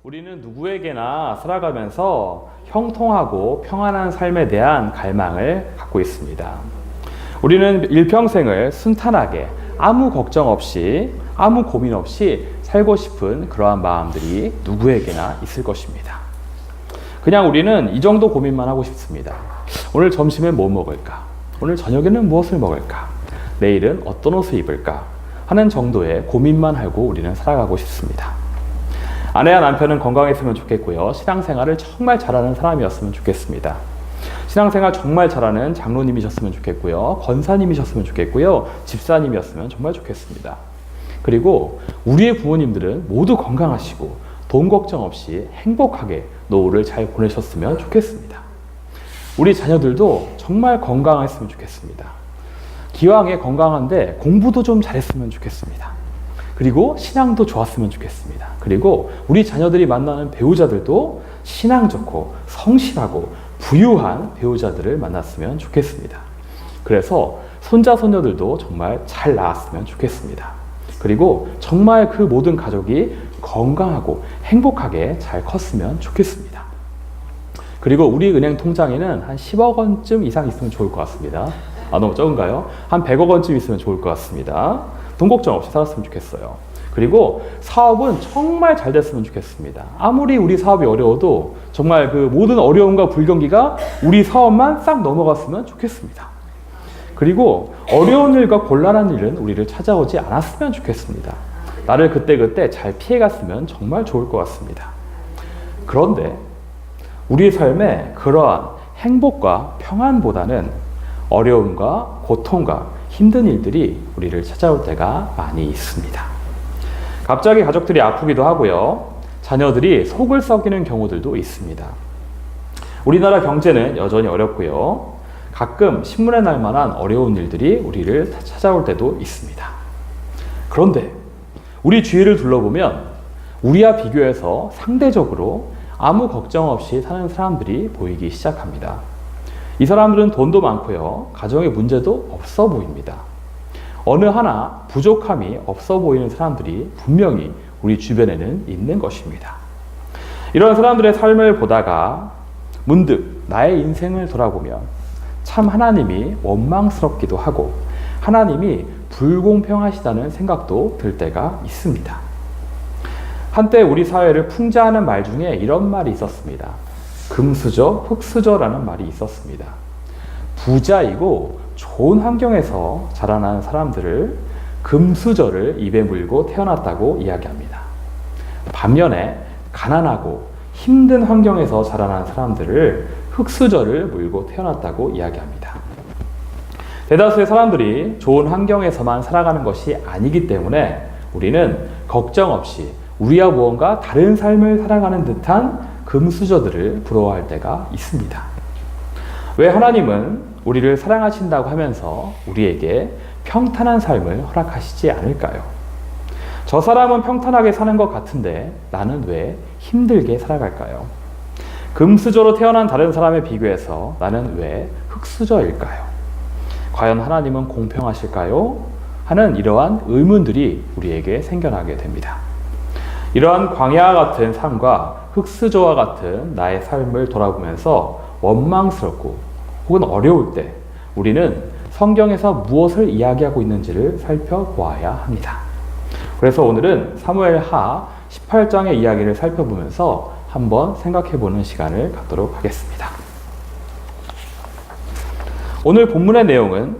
우리는 누구에게나 살아가면서 형통하고 평안한 삶에 대한 갈망을 갖고 있습니다. 우리는 일평생을 순탄하게 아무 걱정 없이 아무 고민 없이 살고 싶은 그러한 마음들이 누구에게나 있을 것입니다. 그냥 우리는 이 정도 고민만 하고 싶습니다. 오늘 점심에 뭐 먹을까? 오늘 저녁에는 무엇을 먹을까? 내일은 어떤 옷을 입을까? 하는 정도의 고민만 하고 우리는 살아가고 싶습니다. 아내와 남편은 건강했으면 좋겠고요. 신앙생활을 정말 잘하는 사람이었으면 좋겠습니다. 신앙생활 정말 잘하는 장로님이셨으면 좋겠고요. 권사님이셨으면 좋겠고요. 집사님이었으면 정말 좋겠습니다. 그리고 우리의 부모님들은 모두 건강하시고 돈 걱정 없이 행복하게 노후를 잘 보내셨으면 좋겠습니다. 우리 자녀들도 정말 건강했으면 좋겠습니다. 기왕에 건강한데 공부도 좀 잘했으면 좋겠습니다. 그리고 신앙도 좋았으면 좋겠습니다. 그리고 우리 자녀들이 만나는 배우자들도 신앙 좋고 성실하고 부유한 배우자들을 만났으면 좋겠습니다. 그래서 손자, 손녀들도 정말 잘 나았으면 좋겠습니다. 그리고 정말 그 모든 가족이 건강하고 행복하게 잘 컸으면 좋겠습니다. 그리고 우리 은행 통장에는 한 10억 원쯤 이상 있으면 좋을 것 같습니다. 너무 적은가요? 한 100억 원쯤 있으면 좋을 것 같습니다. 돈 걱정 없이 살았으면 좋겠어요. 그리고 사업은 정말 잘 됐으면 좋겠습니다. 아무리 우리 사업이 어려워도 정말 그 모든 어려움과 불경기가 우리 사업만 싹 넘어갔으면 좋겠습니다. 그리고 어려운 일과 곤란한 일은 우리를 찾아오지 않았으면 좋겠습니다. 나를 그때그때 잘 피해갔으면 정말 좋을 것 같습니다. 그런데 우리 삶에 그러한 행복과 평안보다는 어려움과 고통과 힘든 일들이 우리를 찾아올 때가 많이 있습니다. 갑자기 가족들이 아프기도 하고요. 자녀들이 속을 썩이는 경우들도 있습니다. 우리나라 경제는 여전히 어렵고요. 가끔 신문에 날 만한 어려운 일들이 우리를 찾아올 때도 있습니다. 그런데 우리 주위를 둘러보면 우리와 비교해서 상대적으로 아무 걱정 없이 사는 사람들이 보이기 시작합니다. 이 사람들은 돈도 많고요. 가정의 문제도 없어 보입니다. 어느 하나 부족함이 없어 보이는 사람들이 분명히 우리 주변에는 있는 것입니다. 이런 사람들의 삶을 보다가 문득 나의 인생을 돌아보면 참 하나님이 원망스럽기도 하고 하나님이 불공평하시다는 생각도 들 때가 있습니다. 한때 우리 사회를 풍자하는 말 중에 이런 말이 있었습니다. 금수저, 흙수저라는 말이 있었습니다. 부자이고 좋은 환경에서 자라나는 사람들을 금수저를 입에 물고 태어났다고 이야기합니다. 반면에 가난하고 힘든 환경에서 자라난 사람들을 흙수저를 물고 태어났다고 이야기합니다. 대다수의 사람들이 좋은 환경에서만 살아가는 것이 아니기 때문에 우리는 걱정 없이 우리와 무언가 다른 삶을 살아가는 듯한 금수저들을 부러워할 때가 있습니다. 왜 하나님은 우리를 사랑하신다고 하면서 우리에게 평탄한 삶을 허락하시지 않을까요? 저 사람은 평탄하게 사는 것 같은데 나는 왜 힘들게 살아갈까요? 금수저로 태어난 다른 사람에 비교해서 나는 왜 흙수저일까요? 과연 하나님은 공평하실까요? 하는 이러한 의문들이 우리에게 생겨나게 됩니다. 이러한 광야와 같은 삶과 흙수저와 같은 나의 삶을 돌아보면서 원망스럽고 혹은 어려울 때 우리는 성경에서 무엇을 이야기하고 있는지를 살펴보아야 합니다. 그래서 오늘은 사무엘하 18장의 이야기를 살펴보면서 한번 생각해보는 시간을 갖도록 하겠습니다. 오늘 본문의 내용은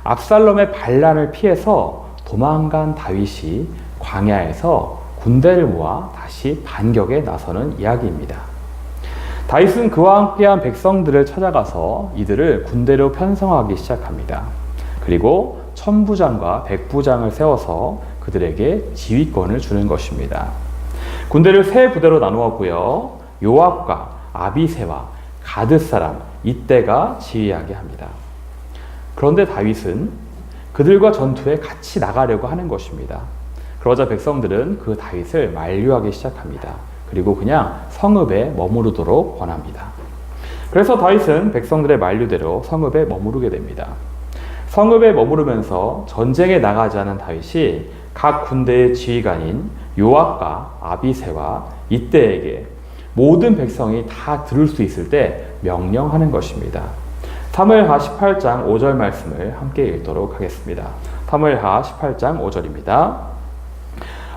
압살롬의 반란을 피해서 도망간 다윗이 광야에서 군대를 모아 다시 반격에 나서는 이야기입니다. 다윗은 그와 함께한 백성들을 찾아가서 이들을 군대로 편성하기 시작합니다. 그리고 천부장과 백부장을 세워서 그들에게 지휘권을 주는 것입니다. 군대를 세 부대로 나누었고요. 요압과 아비새와 가드 사람 이때가 지휘하게 합니다. 그런데 다윗은 그들과 전투에 같이 나가려고 하는 것입니다. 그러자 백성들은 그 다윗을 만류하기 시작합니다. 그리고 그냥 성읍에 머무르도록 권합니다. 그래서 다윗은 백성들의 만류대로 성읍에 머무르게 됩니다. 성읍에 머무르면서 전쟁에 나가지 않은 다윗이 각 군대의 지휘관인 요압과 아비새와 이때에게 모든 백성이 다 들을 수 있을 때 명령하는 것입니다. 사무엘하 18장 5절 말씀을 함께 읽도록 하겠습니다. 사무엘하 18장 5절입니다.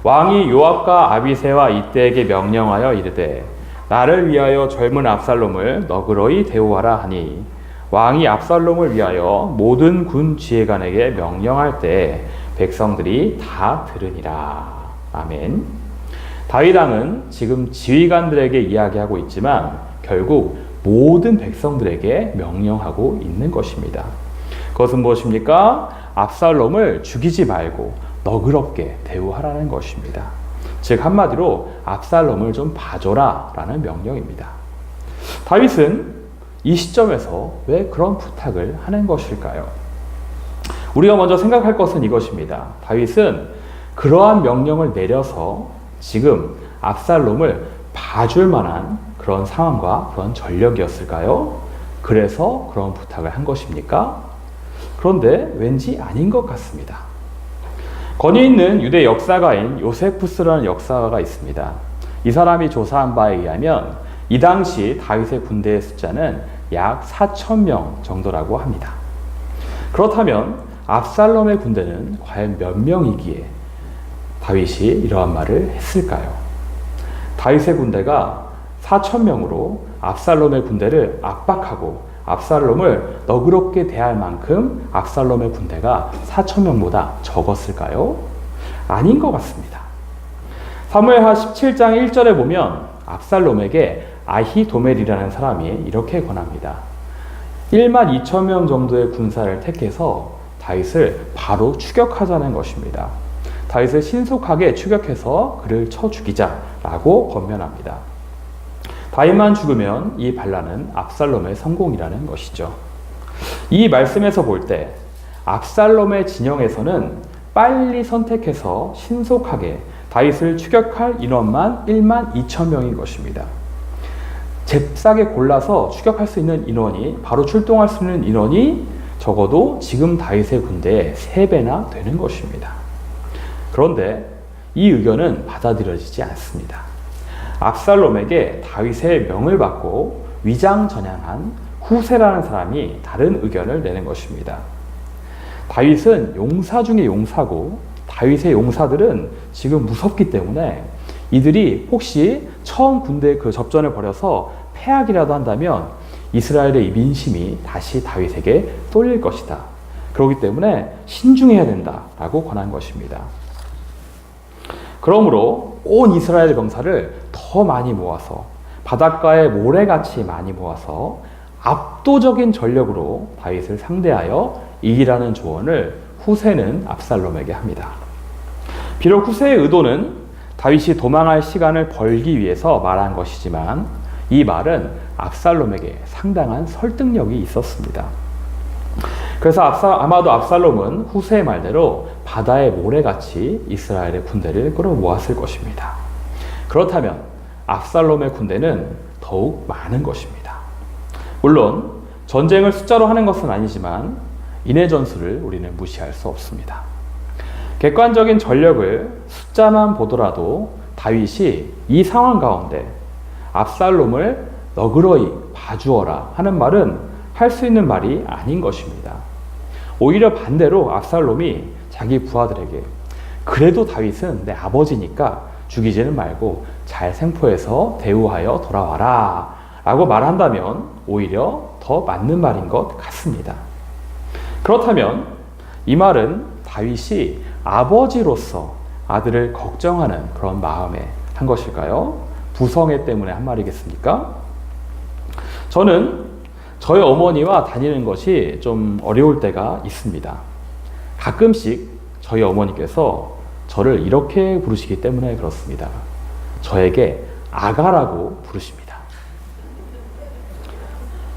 왕이 요압과 아비새와 이때에게 명령하여 이르되 나를 위하여 젊은 압살롬을 너그러이 대우하라 하니 왕이 압살롬을 위하여 모든 군 지휘관에게 명령할 때 백성들이 다 들으니라. 아멘. 다윗 왕은 지금 지휘관들에게 이야기하고 있지만 결국 모든 백성들에게 명령하고 있는 것입니다. 그것은 무엇입니까? 압살롬을 죽이지 말고 너그럽게 대우하라는 것입니다. 즉 한마디로 압살롬을 좀 봐줘라 라는 명령입니다. 다윗은 이 시점에서 왜 그런 부탁을 하는 것일까요? 우리가 먼저 생각할 것은 이것입니다. 다윗은 그러한 명령을 내려서 지금 압살롬을 봐줄 만한 그런 상황과 그런 전력이었을까요? 그래서 그런 부탁을 한 것입니까? 그런데 왠지 아닌 것 같습니다. 권위 있는 유대 역사가인 요세푸스라는 역사가가 있습니다. 이 사람이 조사한 바에 의하면 이 당시 다윗의 군대의 숫자는 약 4,000명 정도라고 합니다. 그렇다면 압살롬의 군대는 과연 몇 명이기에 다윗이 이러한 말을 했을까요? 다윗의 군대가 4,000명으로 압살롬의 군대를 압박하고 압살롬을 너그럽게 대할 만큼 압살롬의 군대가 4,000명보다 적었을까요? 아닌 것 같습니다. 사무엘하 17장 1절에 보면 압살롬에게 아히도멜이라는 사람이 이렇게 권합니다. 1만 2천 명 정도의 군사를 택해서 다윗을 바로 추격하자는 것입니다. 다윗을 신속하게 추격해서 그를 쳐 죽이자라고 권면합니다. 다윗만 죽으면 이 반란은 압살롬의 성공이라는 것이죠. 이 말씀에서 볼 때 압살롬의 진영에서는 빨리 선택해서 신속하게 다윗을 추격할 인원만 1만 2천 명인 것입니다. 잽싸게 골라서 추격할 수 있는 인원이, 바로 출동할 수 있는 인원이 적어도 지금 다윗의 군대의 3배나 되는 것입니다. 그런데 이 의견은 받아들여지지 않습니다. 압살롬에게 다윗의 명을 받고 위장전향한 후세라는 사람이 다른 의견을 내는 것입니다. 다윗은 용사 중에 용사고 다윗의 용사들은 지금 무섭기 때문에 이들이 혹시 처음 군대 그 접전을 벌여서 패하기라도 한다면 이스라엘의 이 민심이 다시 다윗에게 쏠릴 것이다. 그렇기 때문에 신중해야 된다라고 권한 것입니다. 그러므로 온 이스라엘 병사를 더 많이 모아서 바닷가에 모래같이 많이 모아서 압도적인 전력으로 다윗을 상대하여 이기라는 조언을 후세는 압살롬에게 합니다. 비록 후세의 의도는 다윗이 도망할 시간을 벌기 위해서 말한 것이지만 이 말은 압살롬에게 상당한 설득력이 있었습니다. 그래서 아마도 압살롬은 후세의 말대로 바다의 모래같이 이스라엘의 군대를 끌어모았을 것입니다. 그렇다면 압살롬의 군대는 더욱 많은 것입니다. 물론 전쟁을 숫자로 하는 것은 아니지만 인해 전술을 우리는 무시할 수 없습니다. 객관적인 전력을 숫자만 보더라도 다윗이 이 상황 가운데 압살롬을 너그러이 봐주어라 하는 말은 할 수 있는 말이 아닌 것입니다. 오히려 반대로 압살롬이 자기 부하들에게 그래도 다윗은 내 아버지니까 죽이지는 말고 잘 생포해서 대우하여 돌아와라 라고 말한다면 오히려 더 맞는 말인 것 같습니다. 그렇다면 이 말은 다윗이 아버지로서 아들을 걱정하는 그런 마음에 한 것일까요? 부성애 때문에 한 말이겠습니까? 저는 저희 어머니와 다니는 것이 좀 어려울 때가 있습니다. 가끔씩 저희 어머니께서 저를 이렇게 부르시기 때문에 그렇습니다. 저에게 아가라고 부르십니다.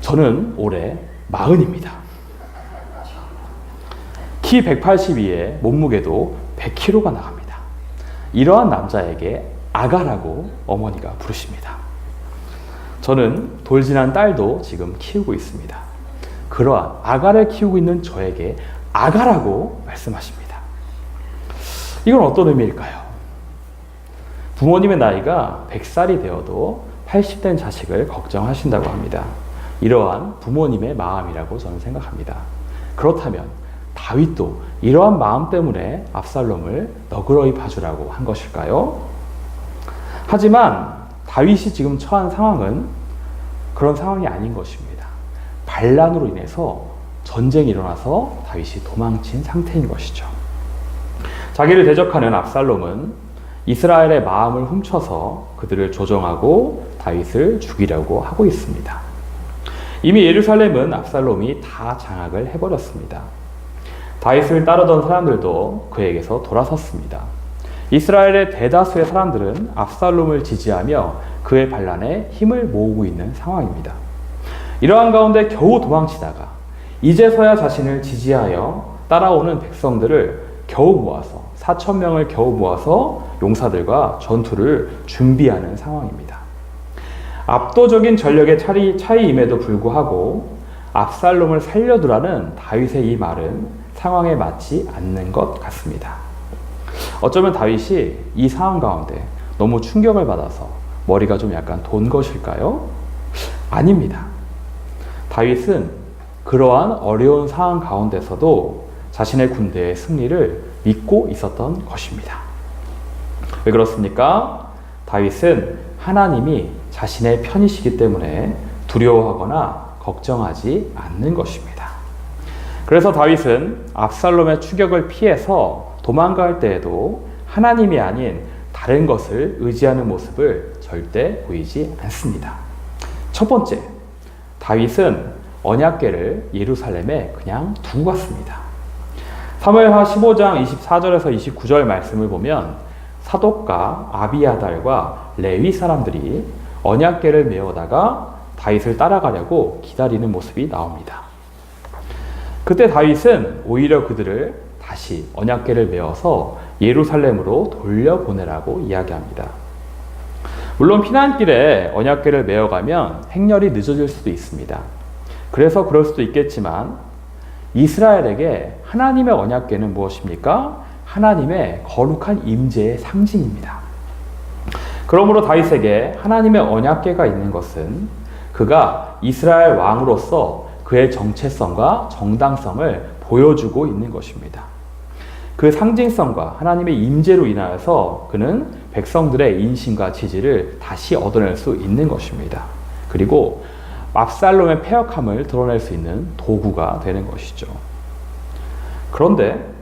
저는 올해 40입니다. 키 182에 몸무게도 100kg가 나갑니다. 이러한 남자에게 아가라고 어머니가 부르십니다. 저는 돌진한 딸도 지금 키우고 있습니다. 그러한 아가를 키우고 있는 저에게 아가라고 말씀하십니다. 이건 어떤 의미일까요? 부모님의 나이가 100살이 되어도 80된 자식을 걱정하신다고 합니다. 이러한 부모님의 마음이라고 저는 생각합니다. 그렇다면 다윗도 이러한 마음 때문에 압살롬을 너그러이 봐주라고 한 것일까요? 하지만 다윗이 지금 처한 상황은 그런 상황이 아닌 것입니다. 반란으로 인해서 전쟁이 일어나서 다윗이 도망친 상태인 것이죠. 자기를 대적하는 압살롬은 이스라엘의 마음을 훔쳐서 그들을 조종하고 다윗을 죽이려고 하고 있습니다. 이미 예루살렘은 압살롬이 다 장악을 해버렸습니다. 다윗을 따르던 사람들도 그에게서 돌아섰습니다. 이스라엘의 대다수의 사람들은 압살롬을 지지하며 그의 반란에 힘을 모으고 있는 상황입니다. 이러한 가운데 겨우 도망치다가 이제서야 자신을 지지하여 따라오는 백성들을 겨우 모아서 4,000명을 겨우 모아서 용사들과 전투를 준비하는 상황입니다. 압도적인 전력의 차이임에도 불구하고 압살롬을 살려두라는 다윗의 이 말은 상황에 맞지 않는 것 같습니다. 어쩌면 다윗이 이 상황 가운데 너무 충격을 받아서 머리가 좀 약간 돈 것일까요? 아닙니다. 다윗은 그러한 어려운 상황 가운데서도 자신의 군대의 승리를 믿고 있었던 것입니다. 왜 그렇습니까? 다윗은 하나님이 자신의 편이시기 때문에 두려워하거나 걱정하지 않는 것입니다. 그래서 다윗은 압살롬의 추격을 피해서 도망갈 때에도 하나님이 아닌 다른 것을 의지하는 모습을 절대 보이지 않습니다. 첫 번째, 다윗은 언약궤를 예루살렘에 그냥 두고 갔습니다. 사무엘하 15장 24절에서 29절 말씀을 보면 사독과 아비아달과 레위 사람들이 언약궤를 메어다가 다윗을 따라가려고 기다리는 모습이 나옵니다. 그때 다윗은 오히려 그들을 다시 언약궤를 메어서 예루살렘으로 돌려보내라고 이야기합니다. 물론 피난길에 언약궤를 메어가면 행렬이 늦어질 수도 있습니다. 그래서 그럴 수도 있겠지만 이스라엘에게 하나님의 언약궤는 무엇입니까? 하나님의 거룩한 임재의 상징입니다. 그러므로 다윗에게 하나님의 언약궤가 있는 것은 그가 이스라엘 왕으로서 그의 정체성과 정당성을 보여주고 있는 것입니다. 그 상징성과 하나님의 임재로 인하여서 그는 백성들의 인심과 지지를 다시 얻어낼 수 있는 것입니다. 그리고 압살롬의 패역함을 드러낼 수 있는 도구가 되는 것이죠. 그런데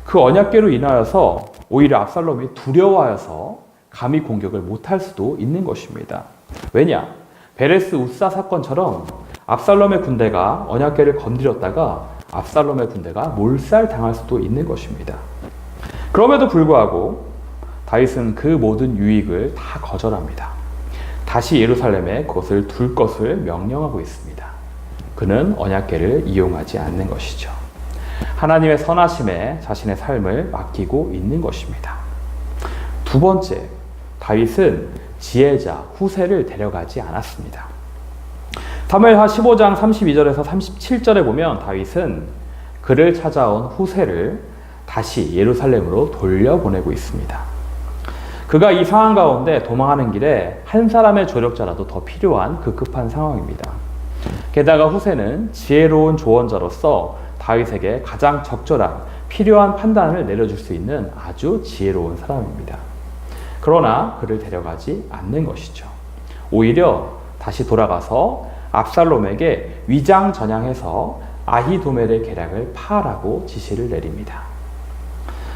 그 언약궤로 인하여서 오히려 압살롬이 두려워하여서 감히 공격을 못할 수도 있는 것입니다. 왜냐? 베레스 우사 사건처럼 압살롬의 군대가 언약궤를 건드렸다가 압살롬의 군대가 몰살당할 수도 있는 것입니다. 그럼에도 불구하고 다윗은 그 모든 유익을 다 거절합니다. 다시 예루살렘에 그것을 둘 것을 명령하고 있습니다. 그는 언약궤를 이용하지 않는 것이죠. 하나님의 선하심에 자신의 삶을 맡기고 있는 것입니다. 두 번째, 다윗은 지혜자 후세를 데려가지 않았습니다. 사무엘하 15장 32절에서 37절에 보면 다윗은 그를 찾아온 후세를 다시 예루살렘으로 돌려보내고 있습니다. 그가 이 상황 가운데 도망하는 길에 한 사람의 조력자라도 더 필요한 급급한 상황입니다. 게다가 후세는 지혜로운 조언자로서 다윗에게 가장 적절한 필요한 판단을 내려줄 수 있는 아주 지혜로운 사람입니다. 그러나 그를 데려가지 않는 것이죠. 오히려 다시 돌아가서 압살롬에게 위장전향해서 아히도멜의 계략을 파하라고 지시를 내립니다.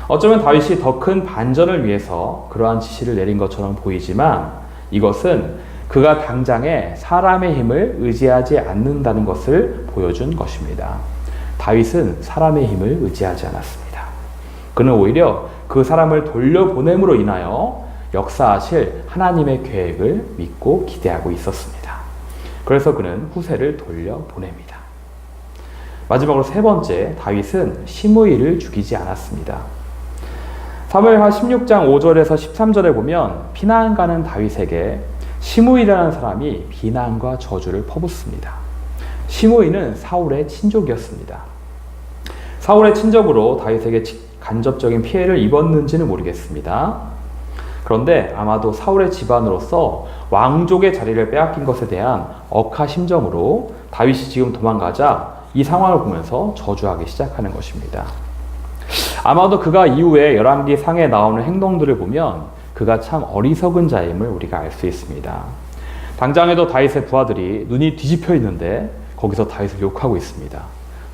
어쩌면 다윗이 더 큰 반전을 위해서 그러한 지시를 내린 것처럼 보이지만 이것은 그가 당장에 사람의 힘을 의지하지 않는다는 것을 보여준 것입니다. 다윗은 사람의 힘을 의지하지 않았습니다. 그는 오히려 그 사람을 돌려보냄으로 인하여 역사하실 하나님의 계획을 믿고 기대하고 있었습니다. 그래서 그는 후세를 돌려보냅니다. 마지막으로 세 번째, 다윗은 시므이를 죽이지 않았습니다. 사무엘하 16장 5절에서 13절에 보면 피난 가는 다윗에게 시므이라는 사람이 비난과 저주를 퍼붓습니다. 시므이는 사울의 친족이었습니다. 사울의 친족으로 다윗에게 간접적인 피해를 입었는지는 모르겠습니다. 그런데 아마도 사울의 집안으로서 왕족의 자리를 빼앗긴 것에 대한 억하심정으로 다윗이 지금 도망가자 이 상황을 보면서 저주하기 시작하는 것입니다. 아마도 그가 이후에 열왕기 상에 나오는 행동들을 보면 그가 참 어리석은 자임을 우리가 알 수 있습니다. 당장에도 다윗의 부하들이 눈이 뒤집혀 있는데 거기서 다윗을 욕하고 있습니다.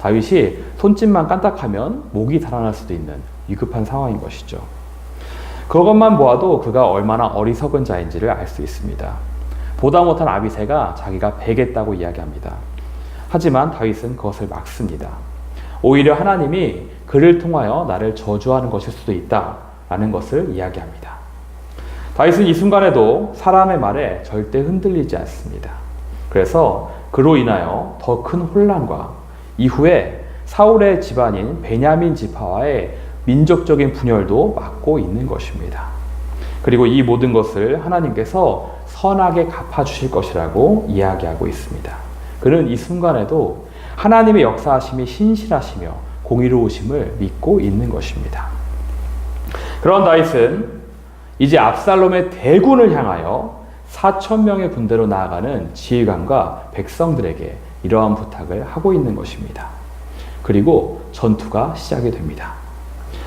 다윗이 손짓만 깐딱하면 목이 달아날 수도 있는 위급한 상황인 것이죠. 그것만 보아도 그가 얼마나 어리석은 자인지를 알 수 있습니다. 보다 못한 아비새가 자기가 베겠다고 이야기합니다. 하지만 다윗은 그것을 막습니다. 오히려 하나님이 그를 통하여 나를 저주하는 것일 수도 있다라는 것을 이야기합니다. 다윗은 이 순간에도 사람의 말에 절대 흔들리지 않습니다. 그래서 그로 인하여 더 큰 혼란과 이후에 사울의 집안인 베냐민 지파와의 민족적인 분열도 막고 있는 것입니다. 그리고 이 모든 것을 하나님께서 선하게 갚아주실 것이라고 이야기하고 있습니다. 그는 이 순간에도 하나님의 역사하심이 신실하시며 공의로우심을 믿고 있는 것입니다. 그런 다윗은 이제 압살롬의 대군을 향하여 4,000명의 군대로 나아가는 지휘관과 백성들에게 이러한 부탁을 하고 있는 것입니다. 그리고 전투가 시작이 됩니다.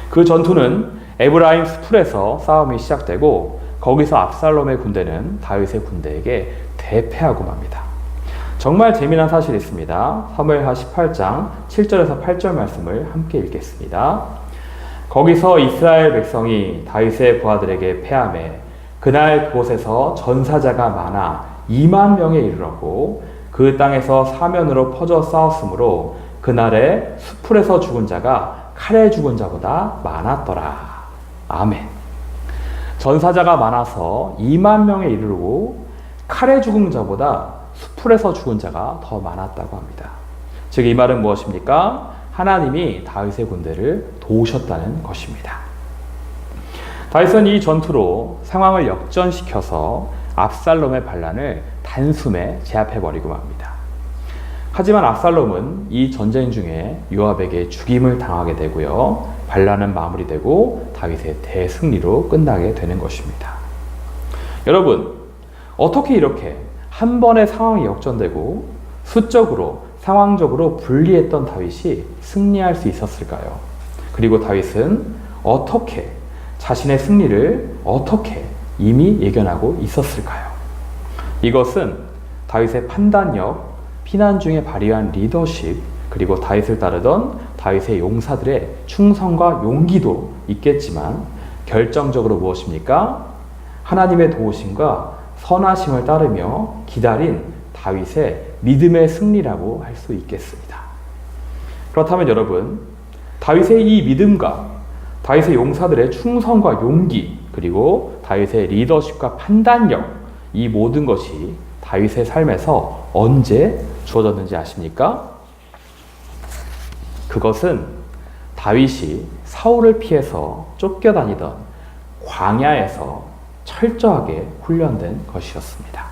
그 전투는 에브라임 스풀에서 싸움이 시작되고 거기서 압살롬의 군대는 다윗의 군대에게 대패하고 맙니다. 정말 재미난 사실이 있습니다. 사무엘하 18장 7절에서 8절 말씀을 함께 읽겠습니다. 거기서 이스라엘 백성이 다윗의 부하들에게 패하매 그날 그곳에서 전사자가 많아 2만 명에 이르렀고 그 땅에서 사면으로 퍼져 싸웠으므로 그날에 수풀에서 죽은 자가 칼에 죽은 자보다 많았더라. 아멘. 전사자가 많아서 2만 명에 이르르고 칼에 죽은 자보다 수풀에서 죽은 자가 더 많았다고 합니다. 즉 이 말은 무엇입니까? 하나님이 다윗의 군대를 도우셨다는 것입니다. 다윗은 이 전투로 상황을 역전시켜서 압살롬의 반란을 단숨에 제압해버리고 맙니다. 하지만 압살롬은 이 전쟁 중에 요압에게 죽임을 당하게 되고요. 반란은 마무리되고 다윗의 대승리로 끝나게 되는 것입니다. 여러분, 어떻게 이렇게 한 번의 상황이 역전되고 수적으로, 상황적으로 불리했던 다윗이 승리할 수 있었을까요? 그리고 다윗은 어떻게 자신의 승리를 어떻게 이미 예견하고 있었을까요? 이것은 다윗의 판단력, 피난 중에 발휘한 리더십, 그리고 다윗을 따르던 다윗의 용사들의 충성과 용기도 있겠지만 결정적으로 무엇입니까? 하나님의 도우심과 선하심을 따르며 기다린 다윗의 믿음의 승리라고 할 수 있겠습니다. 그렇다면 여러분, 다윗의 이 믿음과 다윗의 용사들의 충성과 용기, 그리고 다윗의 리더십과 판단력, 이 모든 것이 다윗의 삶에서 언제 주어졌는지 아십니까? 그것은 다윗이 사울을 피해서 쫓겨다니던 광야에서 철저하게 훈련된 것이었습니다.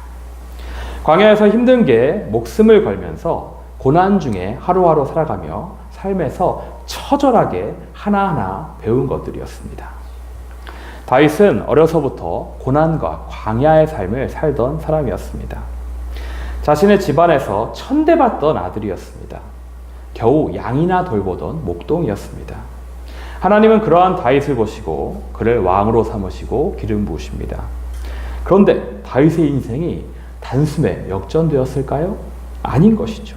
광야에서 힘든 게 목숨을 걸면서 고난 중에 하루하루 살아가며 삶에서 처절하게 하나하나 배운 것들이었습니다. 다윗은 어려서부터 고난과 광야의 삶을 살던 사람이었습니다. 자신의 집안에서 천대받던 아들이었습니다. 겨우 양이나 돌보던 목동이었습니다. 하나님은 그러한 다윗을 보시고 그를 왕으로 삼으시고 기름 부으십니다. 그런데 다윗의 인생이 단숨에 역전되었을까요? 아닌 것이죠.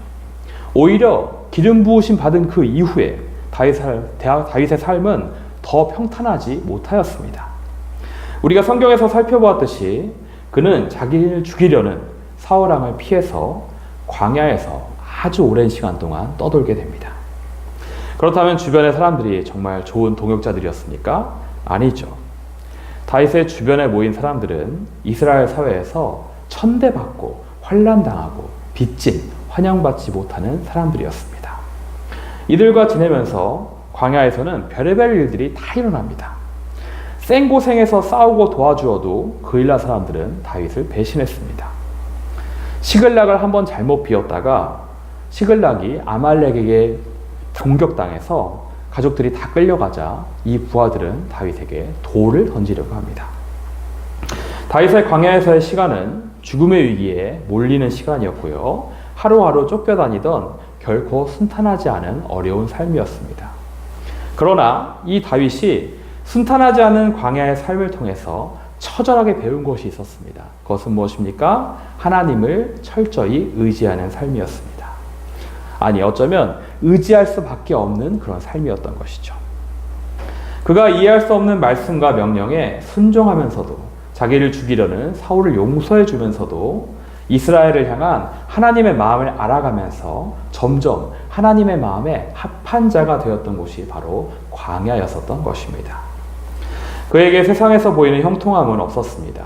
오히려 기름 부으심 받은 그 이후에 다윗의 삶은 더 평탄하지 못하였습니다. 우리가 성경에서 살펴보았듯이 그는 자기를 죽이려는 사울왕을 피해서 광야에서 아주 오랜 시간 동안 떠돌게 됩니다. 그렇다면 주변의 사람들이 정말 좋은 동역자들이었습니까? 아니죠. 다윗의 주변에 모인 사람들은 이스라엘 사회에서 천대받고 환난당하고 빚진 환영받지 못하는 사람들이었습니다. 이들과 지내면서 광야에서는 별의별 일들이 다 일어납니다. 생고생에서 싸우고 도와주어도 그일라 사람들은 다윗을 배신했습니다. 시글락을 한번 잘못 비웠다가 시글락이 아말렉에게 공격당해서 가족들이 다 끌려가자 이 부하들은 다윗에게 돌을 던지려고 합니다. 다윗의 광야에서의 시간은 죽음의 위기에 몰리는 시간이었고요. 하루하루 쫓겨다니던 결코 순탄하지 않은 어려운 삶이었습니다. 그러나 이 다윗이 순탄하지 않은 광야의 삶을 통해서 처절하게 배운 것이 있었습니다. 그것은 무엇입니까? 하나님을 철저히 의지하는 삶이었습니다. 아니, 어쩌면 의지할 수밖에 없는 그런 삶이었던 것이죠. 그가 이해할 수 없는 말씀과 명령에 순종하면서도 자기를 죽이려는 사울을 용서해 주면서도 이스라엘을 향한 하나님의 마음을 알아가면서 점점 하나님의 마음에 합한 자가 되었던 곳이 바로 광야였었던 것입니다. 그에게 세상에서 보이는 형통함은 없었습니다.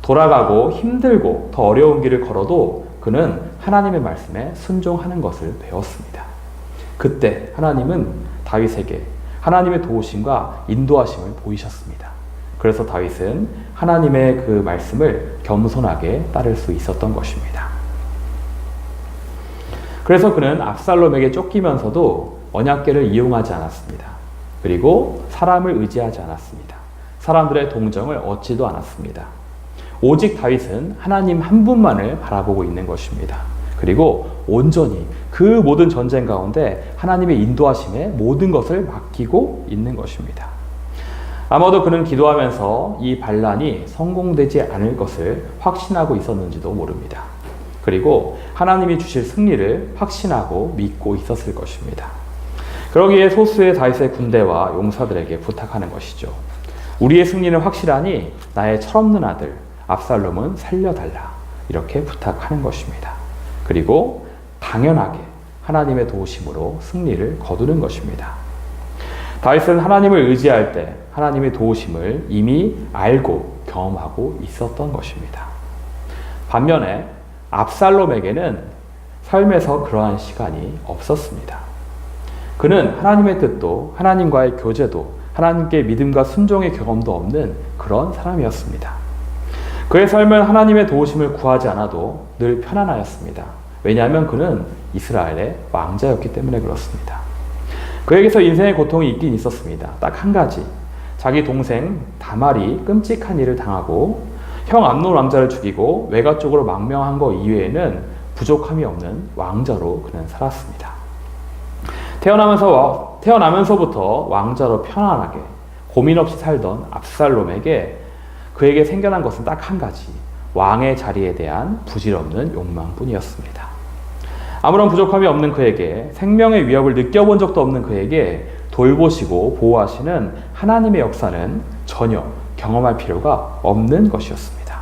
돌아가고 힘들고 더 어려운 길을 걸어도 그는 하나님의 말씀에 순종하는 것을 배웠습니다. 그때 하나님은 다윗에게 하나님의 도우심과 인도하심을 보이셨습니다. 그래서 다윗은 하나님의 그 말씀을 겸손하게 따를 수 있었던 것입니다. 그래서 그는 압살롬에게 쫓기면서도 언약궤를 이용하지 않았습니다. 그리고 사람을 의지하지 않았습니다. 사람들의 동정을 얻지도 않았습니다. 오직 다윗은 하나님 한 분만을 바라보고 있는 것입니다. 그리고 온전히 그 모든 전쟁 가운데 하나님의 인도하심에 모든 것을 맡기고 있는 것입니다. 아마도 그는 기도하면서 이 반란이 성공되지 않을 것을 확신하고 있었는지도 모릅니다. 그리고 하나님이 주실 승리를 확신하고 믿고 있었을 것입니다. 그러기에 소수의 다윗의 군대와 용사들에게 부탁하는 것이죠. 우리의 승리는 확실하니 나의 철없는 아들 압살롬은 살려달라. 이렇게 부탁하는 것입니다. 그리고 당연하게 하나님의 도우심으로 승리를 거두는 것입니다. 다윗은 하나님을 의지할 때 하나님의 도우심을 이미 알고 경험하고 있었던 것입니다. 반면에 압살롬에게는 삶에서 그러한 시간이 없었습니다. 그는 하나님의 뜻도 하나님과의 교제도 하나님께 믿음과 순종의 경험도 없는 그런 사람이었습니다. 그의 삶은 하나님의 도우심을 구하지 않아도 늘 편안하였습니다. 왜냐하면 그는 이스라엘의 왕자였기 때문에 그렇습니다. 그에게서 인생의 고통이 있긴 있었습니다. 딱 한 가지. 자기 동생 다말이 끔찍한 일을 당하고 형 암논 왕자를 죽이고 외가 쪽으로 망명한 것 이외에는 부족함이 없는 왕자로 그는 살았습니다. 태어나면서부터 왕자로 편안하게 고민 없이 살던 압살롬에게 그에게 생겨난 것은 딱 한 가지. 왕의 자리에 대한 부질없는 욕망뿐이었습니다. 아무런 부족함이 없는 그에게, 생명의 위협을 느껴본 적도 없는 그에게 돌보시고 보호하시는 하나님의 역사는 전혀 경험할 필요가 없는 것이었습니다.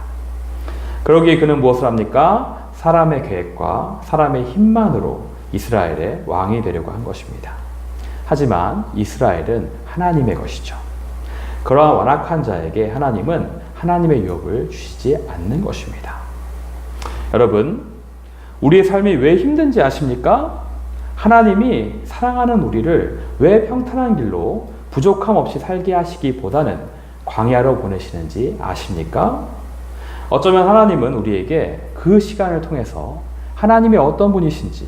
그러기에 그는 무엇을 합니까? 사람의 계획과 사람의 힘만으로 이스라엘의 왕이 되려고 한 것입니다. 하지만 이스라엘은 하나님의 것이죠. 그러한 완악한 자에게 하나님은 하나님의 유업을 주시지 않는 것입니다. 여러분, 우리의 삶이 왜 힘든지 아십니까? 하나님이 사랑하는 우리를 왜 평탄한 길로 부족함 없이 살게 하시기보다는 광야로 보내시는지 아십니까? 어쩌면 하나님은 우리에게 그 시간을 통해서 하나님이 어떤 분이신지,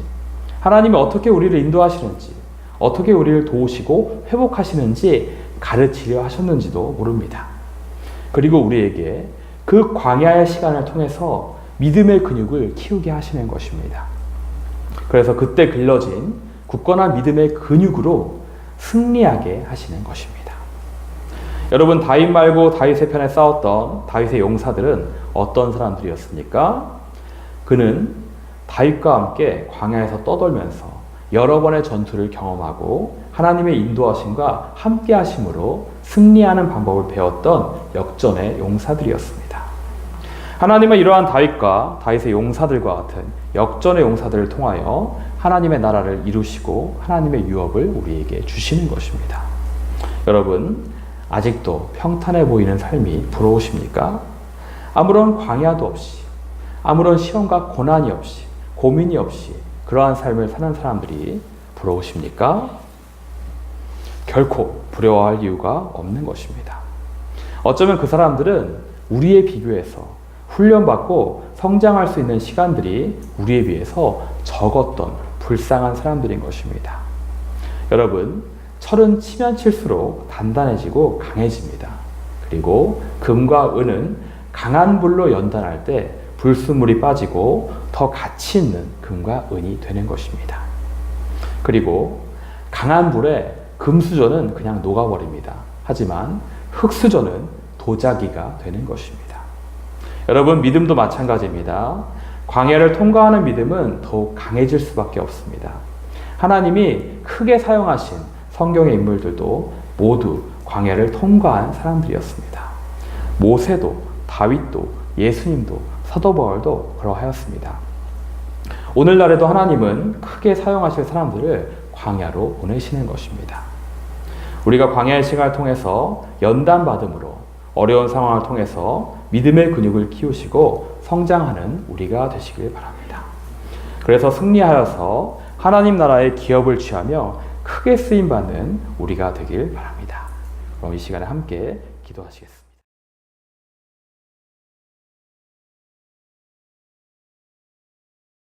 하나님이 어떻게 우리를 인도하시는지, 어떻게 우리를 도우시고 회복하시는지 가르치려 하셨는지도 모릅니다. 그리고 우리에게 그 광야의 시간을 통해서 믿음의 근육을 키우게 하시는 것입니다. 그래서 그때 길러진 굳건한 믿음의 근육으로 승리하게 하시는 것입니다. 여러분, 다윗 말고 다윗의 편에 싸웠던 다윗의 용사들은 어떤 사람들이었습니까? 그는 다윗과 함께 광야에서 떠돌면서 여러 번의 전투를 경험하고 하나님의 인도하심과 함께 하심으로 승리하는 방법을 배웠던 역전의 용사들이었습니다. 하나님은 이러한 다윗과 다윗의 용사들과 같은 역전의 용사들을 통하여 하나님의 나라를 이루시고 하나님의 유업을 우리에게 주시는 것입니다. 여러분, 아직도 평탄해 보이는 삶이 부러우십니까? 아무런 광야도 없이, 아무런 시험과 고난이 없이, 고민이 없이 그러한 삶을 사는 사람들이 부러우십니까? 결코 부러워할 이유가 없는 것입니다. 어쩌면 그 사람들은 우리에 비교해서 훈련받고 성장할 수 있는 시간들이 우리에 비해서 적었던 불쌍한 사람들인 것입니다. 여러분, 철은 치면 칠수록 단단해지고 강해집니다. 그리고 금과 은은 강한 불로 연단할 때 불순물이 빠지고 더 가치 있는 금과 은이 되는 것입니다. 그리고 강한 불에 금수저는 그냥 녹아버립니다. 하지만 흙수저는 도자기가 되는 것입니다. 여러분, 믿음도 마찬가지입니다. 광야를 통과하는 믿음은 더욱 강해질 수밖에 없습니다. 하나님이 크게 사용하신 성경의 인물들도 모두 광야를 통과한 사람들이었습니다. 모세도, 다윗도, 예수님도, 사도 바울도 그러하였습니다. 오늘날에도 하나님은 크게 사용하실 사람들을 광야로 보내시는 것입니다. 우리가 광야의 시간을 통해서 연단받음으로 어려운 상황을 통해서 믿음의 근육을 키우시고 성장하는 우리가 되시길 바랍니다. 그래서 승리하여서 하나님 나라의 기업을 취하며 크게 쓰임받는 우리가 되길 바랍니다. 그럼 이 시간에 함께 기도하시겠습니다.